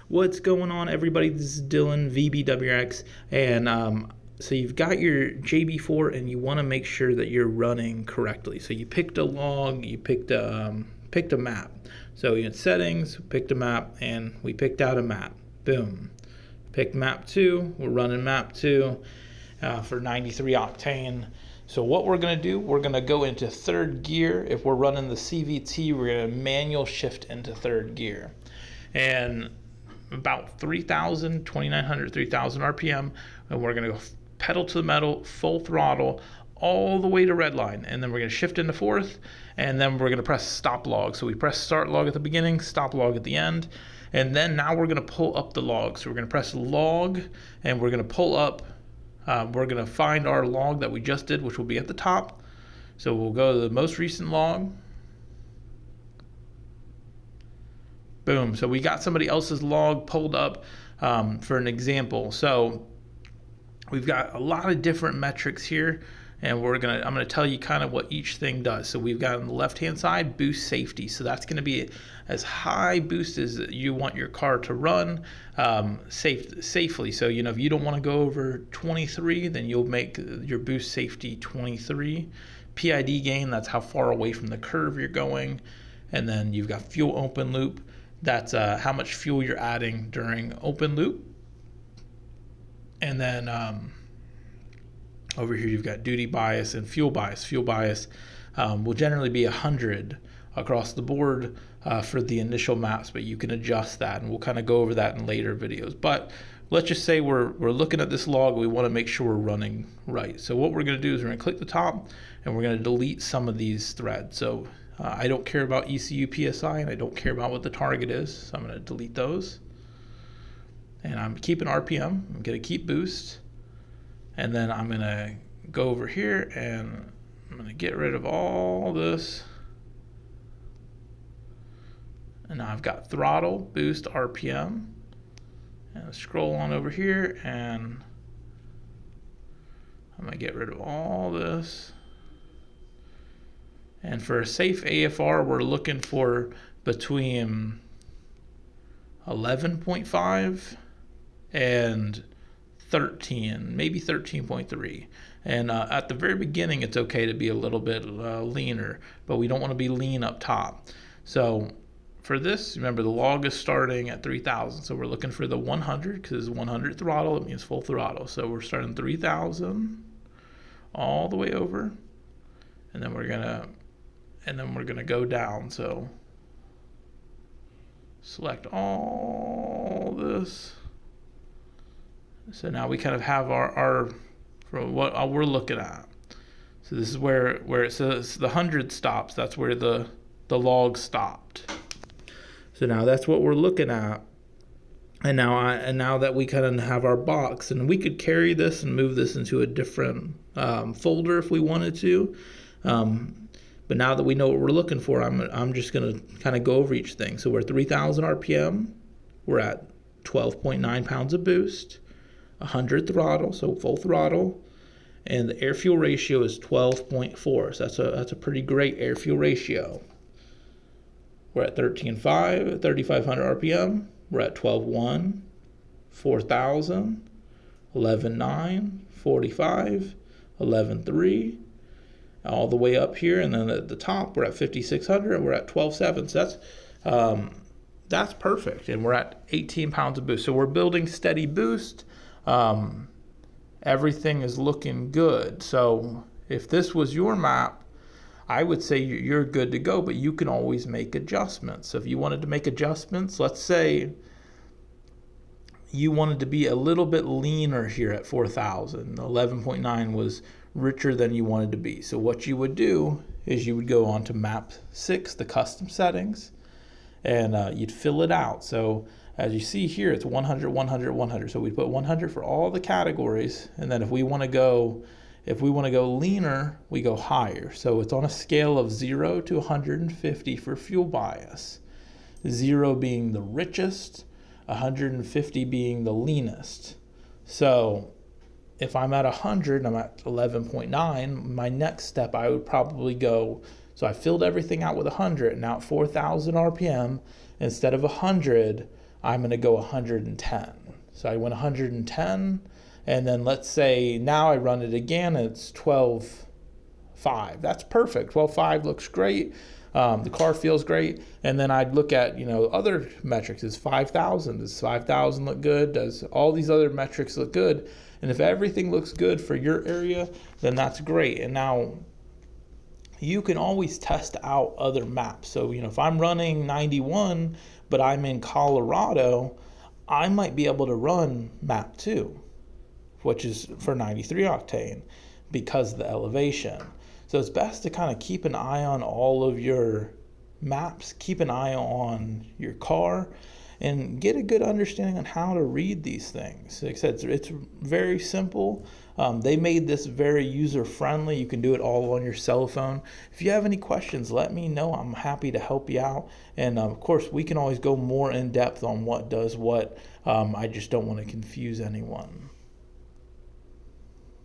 What's going on, everybody? This is Dylan, VBWX, and so you've got your JB4 and you want to make sure that you're running correctly. So you picked a log, you picked a map. So you had settings, picked a map, and we picked out a map. Boom. Picked map 2, we're running map 2 for 93 octane. So what we're going to do, we're going to go into third gear. If we're running the CVT, we're going to manual shift into third gear. And about 3,000, 2,900, 3,000 RPM, and we're going to go pedal to the metal, full throttle, all the way to red line. And then we're going to shift into fourth, and then we're going to press stop log. So we press start log at the beginning, stop log at the end. And then now we're going to pull up the log. So we're going to press log, and we're going to pull up. We're going to find our log that we just did, which will be at the top. So we'll go to the most recent log. Boom. So we got somebody else's log pulled up for an example. So we've got a lot of different metrics here, and I'm gonna tell you kind of what each thing does. So we've got on the left-hand side boost safety. So that's gonna be as high boost as you want your car to run safely. So if you don't want to go over 23, then you'll make your boost safety 23. PID gain, that's how far away from the curve you're going. And then you've got fuel open loop. That's how much fuel you're adding during open loop. And then over here you've got duty bias and fuel bias. Fuel bias will generally be 100 across the board for the initial maps, but you can adjust that, and we'll kind of go over that in later videos. But let's just say we're looking at this log, we want to make sure we're running right. So what we're going to do is we're going to click the top, and we're going to delete some of these threads. So I don't care about ECU PSI, and I don't care about what the target is, so I'm going to delete those. And I'm keeping RPM. I'm going to keep boost. And then I'm going to go over here, and I'm going to get rid of all this. And now I've got throttle, boost, RPM. And scroll on over here, and I'm going to get rid of all this. And for a safe AFR, we're looking for between 11.5 and 13, maybe 13.3. And at the very beginning, it's okay to be a little bit leaner, but we don't want to be lean up top. So for this, remember the log is starting at 3,000. So we're looking for the 100 because 100 throttle, it means full throttle. So we're starting 3,000 all the way over. And then we're gonna go down. So select all this. So now we kind of have our for what we're looking at. So this is where it says the 100 stops. That's where the log stopped. So now that's what we're looking at. And now that we kind of have our box, and we could carry this and move this into a different folder if we wanted to. But now that we know what we're looking for, I'm just going to kind of go over each thing. So we're at 3,000 RPM. We're at 12.9 pounds of boost, 100 throttle, so full throttle, and the air-fuel ratio is 12.4. So that's a pretty great air-fuel ratio. We're at 13.5, 3,500 RPM. We're at 12.1, 4,000, 11.9, 45, 11.3. All the way up here, and then at the top we're at 5,600, and we're at 12.7. So that's perfect, and we're at 18 pounds of boost. So we're building steady boost. Everything is looking good. So if this was your map, I would say you're good to go, but you can always make adjustments. So if you wanted to make adjustments, let's say you wanted to be a little bit leaner here at 4,000. 11.9 was richer than you wanted to be. So what you would do is you would go on to map 6, the custom settings, and you'd fill it out. So as you see here, it's 100, 100, 100. So we put 100 for all the categories, and then if we want to go leaner, we go higher. So it's on a scale of 0 to 150 for fuel bias. 0 being the richest, 150 being the leanest. So if I'm at 100 and I'm at 11.9, my next step I would probably go, so I filled everything out with 100, now at 4,000 RPM, instead of 100, I'm going to go 110. So I went 110, and then let's say now I run it again, and it's 12.5. That's perfect. 12.5 looks great. The car feels great. And then I'd look at, other metrics. Is 5,000? Does 5,000 look good? Does all these other metrics look good? And if everything looks good for your area, then that's great. And now you can always test out other maps. So, if I'm running 91, but I'm in Colorado, I might be able to run map 2, which is for 93 octane because of the elevation. So it's best to kind of keep an eye on all of your maps, keep an eye on your car, and get a good understanding on how to read these things. Like I said, it's very simple. They made this very user-friendly. You can do it all on your cell phone. If you have any questions, let me know. I'm happy to help you out. And of course, we can always go more in depth on what does what. I just don't want to confuse anyone.